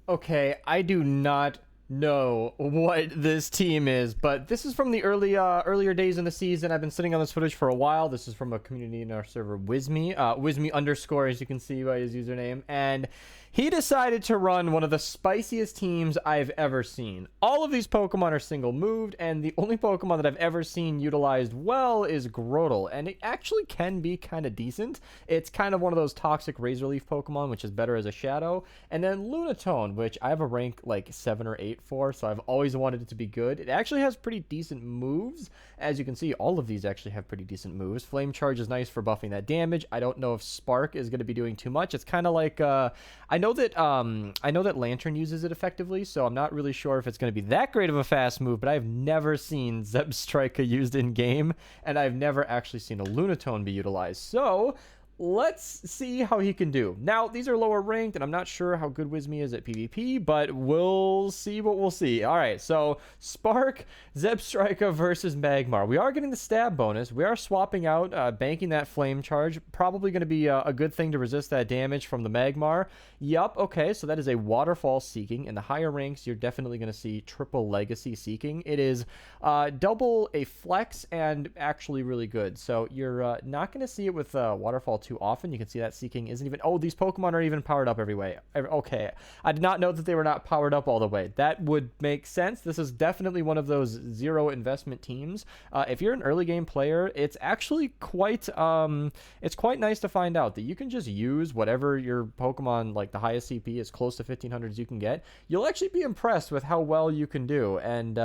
Okay, I do not know what this team is, but this is from the earlier days in the season. I've been sitting on this footage for a while. This is from a community in our server, Wisme, Wisme underscore, as you can see by his username, and he decided to run one of the spiciest teams I've ever seen. All of these Pokemon are single moved, and the only Pokemon that I've ever seen utilized well is Grotle, and it actually can be kind of decent. It's kind of one of those toxic Razor Leaf Pokemon, which is better as a shadow, and then Lunatone, which I have a rank like 7 or 8 for, so I've always wanted it to be good. It actually has pretty decent moves. As you can see, all of these actually have pretty decent moves. Flame Charge is nice for buffing that damage. I don't know if Spark is going to be doing too much. It's kind of like I know that Lantern uses it effectively, so I'm not really sure if it's going to be that great of a fast move, but I've never seen Zebstrika used in game, and I've never actually seen a Lunatone be utilized. So let's see how he can do. Now, these are lower ranked, and I'm not sure how good Wisme is at PvP, but we'll see what we'll see. All right, so Spark, Zebstrika versus Magmar. We are getting the stab bonus. We are swapping out, banking that Flame Charge. Probably going to be a good thing to resist that damage from the Magmar. Yup, okay, so that is a Waterfall Seeking. In the higher ranks, you're definitely going to see triple Legacy Seeking. It is double a flex and actually really good. So you're not going to see it with Waterfall too often. You can see that Seeking isn't even... Oh, these Pokemon are even powered up every way. Okay. I did not know that they were not powered up all the way. That would make sense. This is definitely one of those zero investment teams. If you're an early game player, it's actually quite nice to find out that you can just use whatever your Pokemon, like the highest CP is close to 1500 as you can get. You'll actually be impressed with how well you can do. And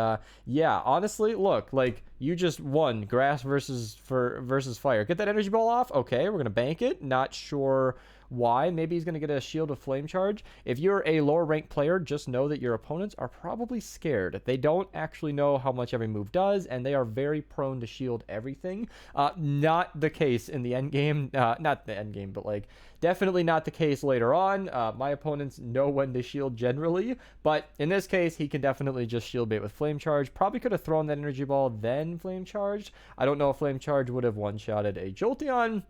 yeah, honestly, look, like you just won grass versus fire. Get that energy ball off. Okay, we're gonna bank it. Not sure why. Maybe he's going to get a shield of flame charge. If you're a lower ranked player, just know that your opponents are probably scared. They don't actually know how much every move does, and they are very prone to shield everything. Not the case in the end game. Not the end game, but like definitely not the case later on. My opponents know when to shield generally, but in this case, he can definitely just shield bait with flame charge. Probably could have thrown that energy ball, then flame charged. I don't know if flame charge would have one-shotted a Jolteon.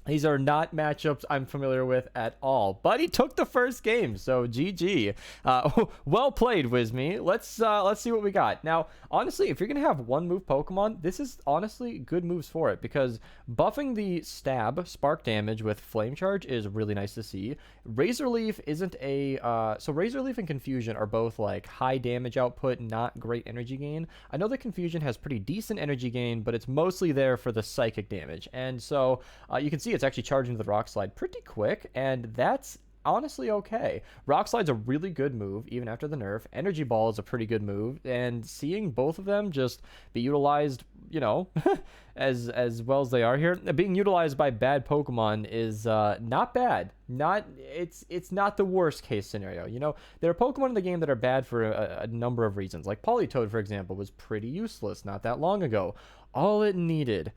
These are not matchups I'm familiar with at all. But he took the first game, so GG. Well played, Wisme. Let's see what we got. Now, honestly, if you're going to have one-move Pokemon, this is honestly good moves for it, because buffing the stab, spark damage with Flame Charge is really nice to see. Razor Leaf isn't a... so Razor Leaf and Confusion are both like high damage output, not great energy gain. I know that Confusion has pretty decent energy gain, but it's mostly there for the psychic damage. And so you can see it's actually charging the Rock Slide pretty quick, and that's honestly okay. Rock Slide's a really good move, even after the nerf. Energy Ball is a pretty good move, and seeing both of them just be utilized, you know, as well as they are here, being utilized by bad Pokemon is not bad. It's not the worst case scenario. You know, there are Pokemon in the game that are bad for a number of reasons. Like Politoed, for example, was pretty useless not that long ago. All it needed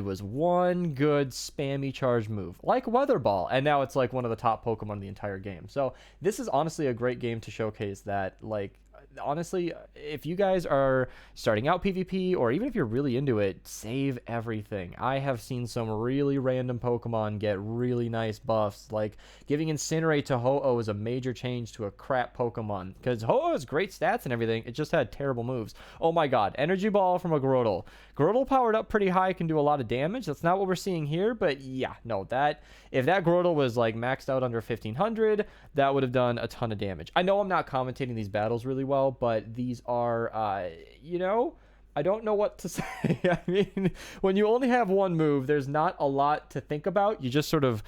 was one good spammy charge move, like Weather Ball, and now it's like one of the top Pokemon in the entire game. So this is honestly a great game to showcase that, like, honestly, if you guys are starting out PvP, or even if you're really into it, save everything. I have seen some really random Pokemon get really nice buffs. Like, giving Incinerate to Ho-Oh is a major change to a crap Pokemon, because Ho-Oh has great stats and everything, it just had terrible moves. Oh my god, Energy Ball from a Grotle. Grotle powered up pretty high, can do a lot of damage. That's not what we're seeing here, but yeah, no, if that Grotle was like maxed out under 1500, that would have done a ton of damage. I know I'm not commentating these battles really well, but these are, you know, I don't know what to say. I mean, when you only have one move, there's not a lot to think about. You just sort of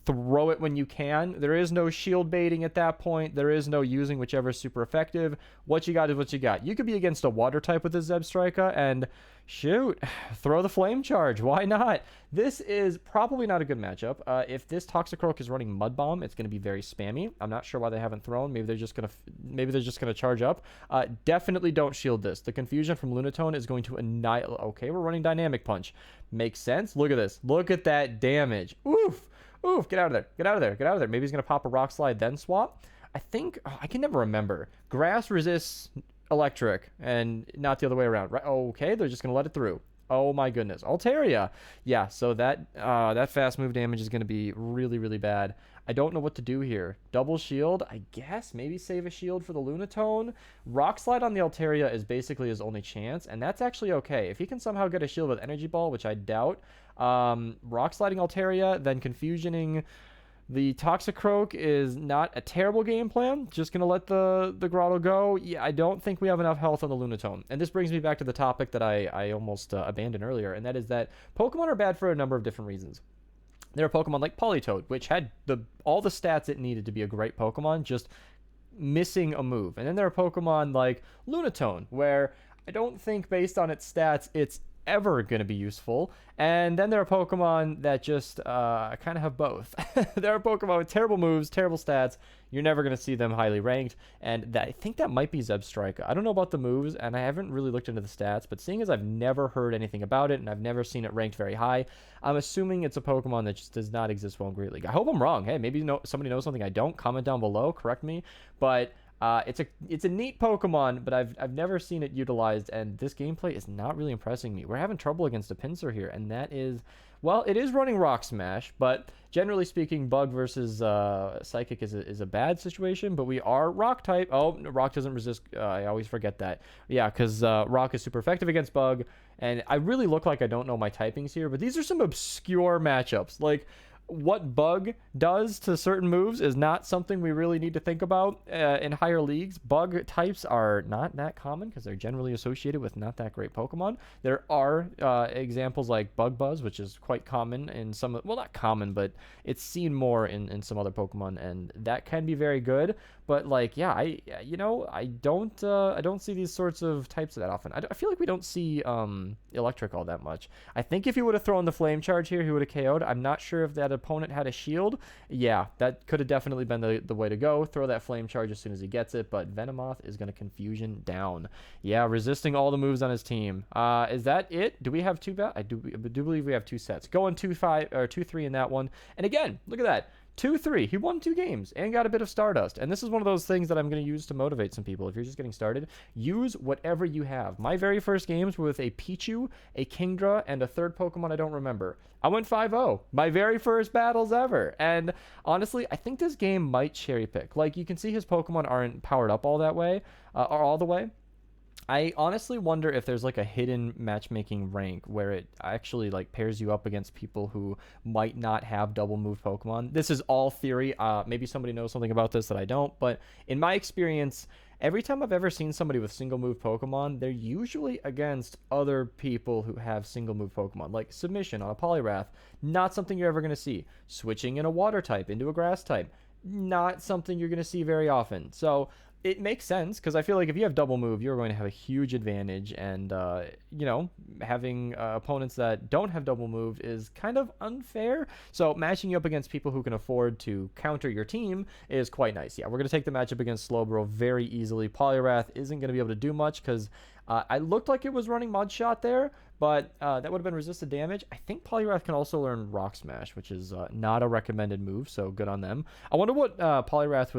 throw it when you can. There is no shield baiting at that point. There is no using whichever is super effective. What you got is what you got. You could be against a water type with this Zebstrika and shoot, throw the flame charge. Why not? This is probably not a good matchup. If this Toxicroak is running Mud Bomb, it's going to be very spammy. I'm not sure why they haven't thrown. Maybe they're just gonna charge up. Definitely don't shield this. The Confusion from Lunatone is going to annihilate. Okay, we're running Dynamic Punch. Makes sense. Look at this. Look at that damage. Oof. Oof, get out of there. Get out of there. Get out of there. Maybe he's going to pop a Rock Slide, then swap. I think... Oh, I can never remember. Grass resists electric and not the other way around. Right? Okay, they're just going to let it through. Oh my goodness. Altaria. Yeah, so that fast move damage is going to be really, really bad. I don't know what to do here. Double shield, I guess. Maybe save a shield for the Lunatone. Rock Slide on the Altaria is basically his only chance, and that's actually okay. If he can somehow get a shield with Energy Ball, which I doubt, Rock Sliding Altaria, then Confusioning the Toxicroak is not a terrible game plan. Just going to let the Grotto go. Yeah, I don't think we have enough health on the Lunatone. And this brings me back to the topic that I almost abandoned earlier, and that is that Pokemon are bad for a number of different reasons. There are Pokemon like Politoed, which had all the stats it needed to be a great Pokemon, just missing a move. And then there are Pokemon like Lunatone, where I don't think based on its stats it's ever going to be useful. And then there are Pokemon that just kind of have both. There are Pokemon with terrible moves, terrible stats. You're never going to see them highly ranked. And I think that might be Zebstrika. I don't know about the moves, and I haven't really looked into the stats, but seeing as I've never heard anything about it, and I've never seen it ranked very high, I'm assuming it's a Pokemon that just does not exist well in Great League. I hope I'm wrong. Hey, maybe somebody knows something I don't. Comment down below. Correct me. But it's a neat Pokemon, but I've never seen it utilized, and this gameplay is not really impressing me. We're having trouble against a Pinsir here, and that is, well, it is running Rock Smash, but generally speaking, Bug versus Psychic is a bad situation, but we are Rock type. Oh, Rock doesn't resist. I always forget that. Yeah, because Rock is super effective against Bug, and I really look like I don't know my typings here, but these are some obscure matchups. Like, what Bug does to certain moves is not something we really need to think about in higher leagues. Bug types are not that common because they're generally associated with not that great Pokemon. There are examples like Bug Buzz, which is quite common in some, well, not common, but it's seen more in some other Pokemon, and that can be very good. But like, yeah, I don't see these sorts of types that often. I feel like we don't see Electric all that much. I think if he would have thrown the Flame Charge here, he would have KO'd. I'm not sure if that opponent had a shield. Yeah, that could have definitely been the way to go. Throw that Flame Charge as soon as he gets it, but Venomoth is going to Confusion down. Yeah, resisting all the moves on his team. Is that it? Do we have two? I do believe we have two sets. Going 2-5 or 2-3 in that one. And again, look at that. 2-3. He won 2 games and got a bit of Stardust. And this is one of those things that I'm going to use to motivate some people. If you're just getting started, use whatever you have. My very first games were with a Pichu, a Kingdra, and a third Pokemon I don't remember. I went 5-0. My very first battles ever. And honestly, I think this game might cherry pick. Like, you can see his Pokemon aren't powered up all that way, or all the way. I honestly wonder if there's like a hidden matchmaking rank where it actually like pairs you up against people who might not have double move Pokemon. This is all theory. Maybe somebody knows something about this that I don't, but in my experience, every time I've ever seen somebody with single move Pokemon, they're usually against other people who have single move Pokemon, like Submission on a Poliwrath. Not something you're ever going to see. Switching in a water type into a grass type. Not something you're going to see very often. So it makes sense because I feel like if you have double move, you're going to have a huge advantage, and having opponents that don't have double move is kind of unfair. So matching you up against people who can afford to counter your team is quite nice. Yeah, we're going to take the matchup against Slowbro very easily. Poliwrath isn't going to be able to do much because I looked like it was running Mud Shot there, but that would have been resisted damage. I think Poliwrath can also learn Rock Smash, which is not a recommended move, so good on them. I wonder what Poliwrath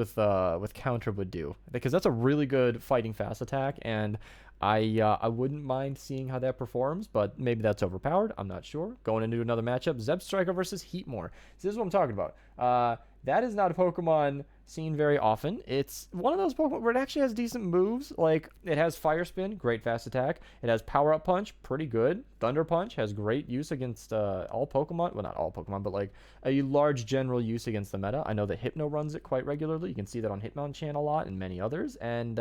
with Counter would do, because that's a really good fighting fast attack, and I wouldn't mind seeing how that performs, but maybe that's overpowered. I'm not sure. Going into another matchup, Zebstrika versus Heatmore. So this is what I'm talking about. That is not a Pokemon seen very often. It's one of those Pokemon where it actually has decent moves. Like, it has Fire Spin, great fast attack. It has Power Up Punch, pretty good. Thunder Punch has great use against all Pokemon. Well, not all Pokemon, but like a large general use against the meta. I know that Hypno runs it quite regularly. You can see that on Hitmonchan a lot and many others. And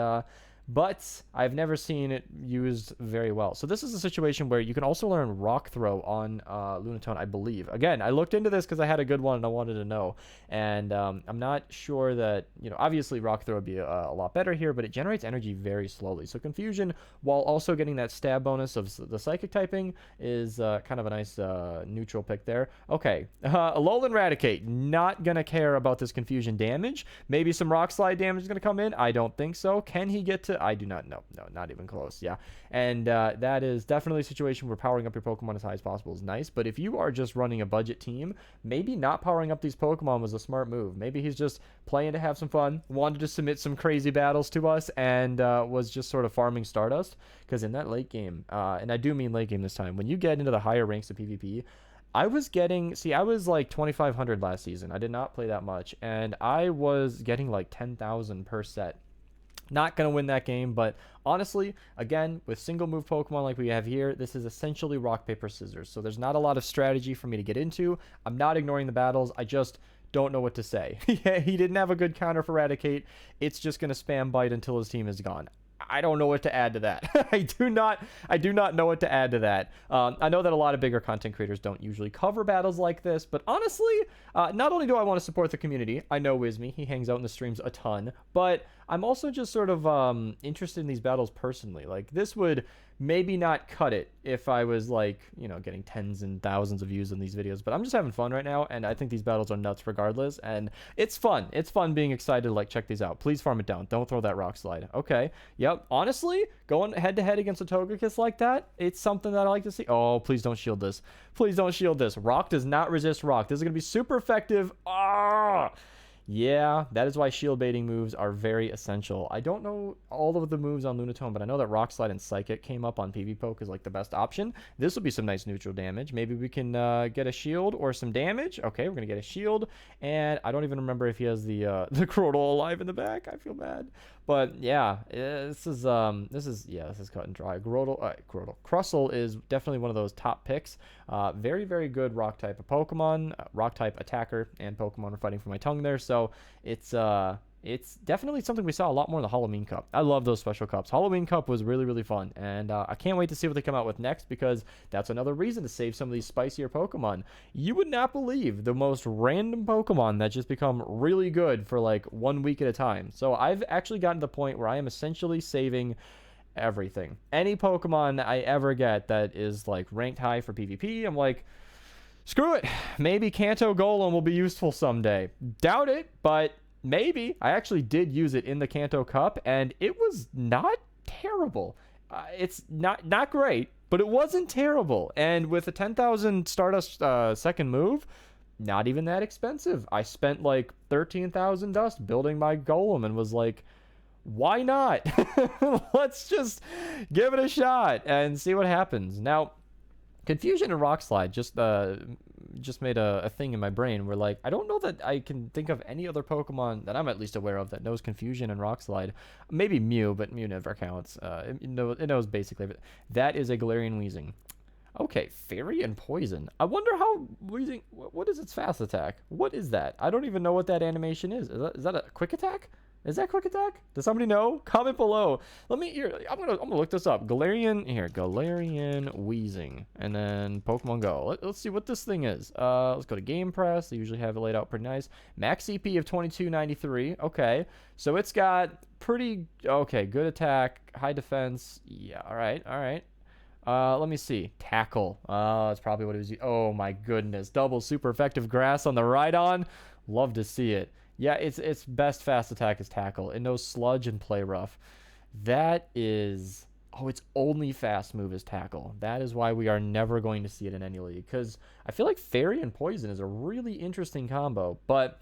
but I've never seen it used very well. So this is a situation where you can also learn Rock Throw on Lunatone, I believe. Again, I looked into this because I had a good one and I wanted to know. And I'm not sure that, obviously Rock Throw would be a lot better here, but it generates energy very slowly. So Confusion, while also getting that stab bonus of the Psychic typing, is kind of a nice neutral pick there. Okay, Alolan Raticate, not going to care about this Confusion damage. Maybe some Rock Slide damage is going to come in. I don't think so. Can he get to it? I do not know. No, not even close. Yeah. And that is definitely a situation where powering up your Pokemon as high as possible is nice. But if you are just running a budget team, maybe not powering up these Pokemon was a smart move. Maybe he's just playing to have some fun, wanted to submit some crazy battles to us, and was just sort of farming Stardust. Because in that late game, and I do mean late game this time, when you get into the higher ranks of PvP, I was like 2,500 last season. I did not play that much, and I was getting like 10,000 per set. Not going to win that game, but honestly, again, with single move Pokemon like we have here, this is essentially rock, paper, scissors. So there's not a lot of strategy for me to get into. I'm not ignoring the battles. I just don't know what to say. He didn't have a good counter for Eradicate. It's just going to spam bite until his team is gone. I don't know what to add to that. I do not know what to add to that. I know that a lot of bigger content creators don't usually cover battles like this, but honestly, not only do I want to support the community, I know Wizme, he hangs out in the streams a ton, but I'm also just sort of interested in these battles personally. Like, this would maybe not cut it if I was like, you know, getting tens and thousands of views in these videos, but I'm just having fun right now, and I think these battles are nuts regardless, and it's fun. It's fun being excited to like check these out. Please farm it down. Don't throw that rock slide. Okay. Yep. Honestly, going head to head against a Togekiss like that, it's something that I like to see. Oh, please don't shield this. Please don't shield this. Rock does not resist rock. This is going to be super effective. Ah! Yeah, that is why shield baiting moves are very essential. I don't know all of the moves on Lunatone, but I know that Rock Slide and Psychic came up on PvPoke as like the best option. This will be some nice neutral damage. Maybe we can get a shield or some damage. Okay, we're gonna get a shield, and I don't even remember if he has the the Crottle alive in the back. I feel bad, but yeah, this is cut and dry. Crustle is definitely one of those top picks. Very, very good rock type of Pokemon, rock type attacker, and Pokemon are fighting for my tongue there. So it's definitely something we saw a lot more in the Halloween Cup. I love those special cups. Halloween Cup was really, really fun, and I can't wait to see what they come out with next, because that's another reason to save some of these spicier Pokemon. You would not believe the most random Pokemon that just become really good for like 1 week at a time. So I've actually gotten to the point where I am essentially saving everything. Any Pokemon I ever get that is like ranked high for PvP, I'm like, screw it. Maybe Kanto Golem will be useful someday. Doubt it, but maybe. I actually did use it in the Kanto Cup, and it was not terrible. It's not great, but it wasn't terrible. And with a 10,000 Stardust second move, not even that expensive. I spent like 13,000 dust building my Golem and was like, why not? Let's just give it a shot and see what happens. Now, Confusion and Rock Slide just made a thing in my brain where, like, I don't know that I can think of any other Pokemon that I'm at least aware of that knows Confusion and Rock Slide. Maybe Mew, but Mew never counts. It knows basically, but that is a Galarian Weezing. Okay, Fairy and Poison. I wonder how Weezing, what is its fast attack? What is that? I don't even know what that animation is. Is that a quick attack? Is that quick attack? Does somebody know? Comment below. I'm gonna look this up. Galarian Weezing, and then Pokemon Go. Let's see what this thing is. Let's go to Game Press. They usually have it laid out pretty nice. Max CP of 2293. Okay, so it's got pretty good attack, high defense. Yeah, all right. Let me see. Tackle. That's probably what it was. Oh my goodness. Double super effective grass on the Rhydon. Love to see it. Yeah, its best fast attack is Tackle. It knows Sludge and Play Rough. That is... Oh, its only fast move is Tackle. That is why we are never going to see it in any league. Because I feel like Fairy and Poison is a really interesting combo. But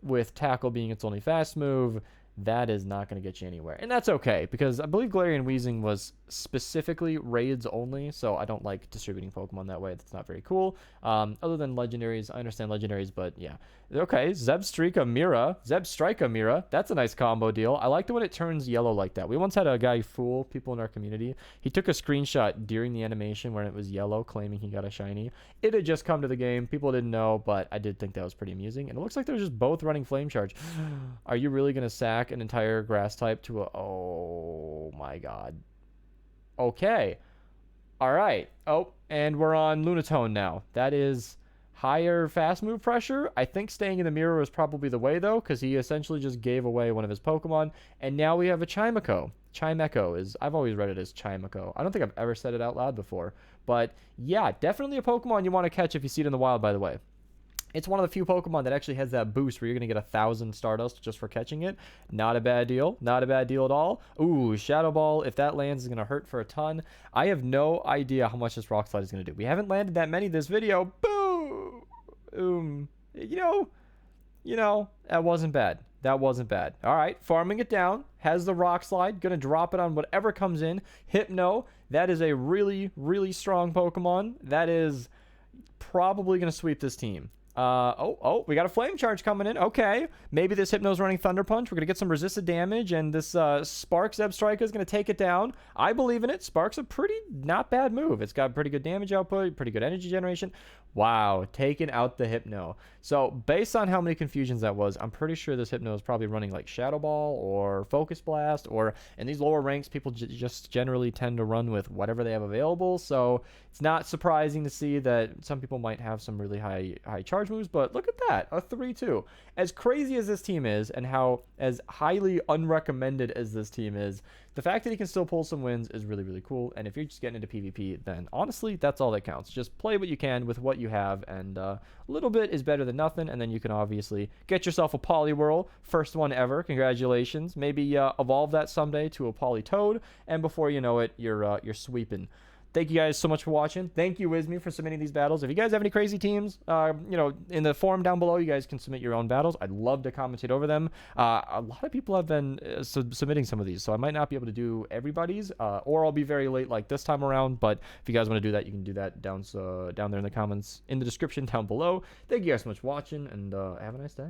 with Tackle being its only fast move, that is not going to get you anywhere. And that's okay, because I believe Galarian Weezing was specifically raids only, so I don't like distributing Pokemon that way. That's not very cool. Other than legendaries, I understand legendaries, but yeah. Okay, Zebstrika Mira. That's a nice combo deal. I like the when it turns yellow like that. We once had a guy fool people in our community. He took a screenshot during the animation when it was yellow, claiming he got a shiny. It had just come to the game. People didn't know, but I did think that was pretty amusing. And it looks like they're just both running Flame Charge. Are you really going to sack an entire grass type to a... Oh my god. Okay. All right. Oh, and we're on Lunatone now. That is higher fast move pressure. I think staying in the mirror was probably the way, though, because he essentially just gave away one of his Pokemon. And now we have a Chimecho. Chimecho is... I've always read it as Chimecho. I don't think I've ever said it out loud before. But yeah, definitely a Pokemon you want to catch if you see it in the wild, by the way. It's one of the few Pokemon that actually has that boost where you're going to get 1,000 Stardust just for catching it. Not a bad deal. Not a bad deal at all. Ooh, Shadow Ball. If that lands, is going to hurt for a ton. I have no idea how much this Rock Slide is going to do. We haven't landed that many this video. Boom. You know, that wasn't bad. That wasn't bad. All right, farming it down. Has the Rock Slide. Going to drop it on whatever comes in. Hypno. That is a really, really strong Pokemon. That is probably going to sweep this team. We got a Flame Charge coming in. Okay, maybe this Hypno's running Thunder Punch. We're going to get some resisted damage, and this Spark Zebstrika is going to take it down. I believe in it. Spark's a pretty not bad move. It's got pretty good damage output, pretty good energy generation. Wow, taking out the Hypno. So based on how many confusions that was, I'm pretty sure this Hypno is probably running like Shadow Ball or Focus Blast, or in these lower ranks, people just generally tend to run with whatever they have available. So it's not surprising to see that some people might have some really high charge moves, but look at that, a 3-2. As crazy as this team is, and how as highly unrecommended as this team is, the fact that he can still pull some wins is really, really cool. And if you're just getting into PvP, then honestly, that's all that counts. Just play what you can with what you have, and a little bit is better than nothing. And then you can obviously get yourself a Poliwhirl, first one ever. Congratulations. Maybe evolve that someday to a Politoad, and before you know it, you're sweeping. Thank you guys so much for watching. Thank you, Wizme, for submitting these battles. If you guys have any crazy teams, in the forum down below, you guys can submit your own battles. I'd love to commentate over them. A lot of people have been submitting some of these, so I might not be able to do everybody's, or I'll be very late like this time around. But if you guys want to do that, you can do that down there in the comments, in the description down below. Thank you guys so much for watching, and have a nice day.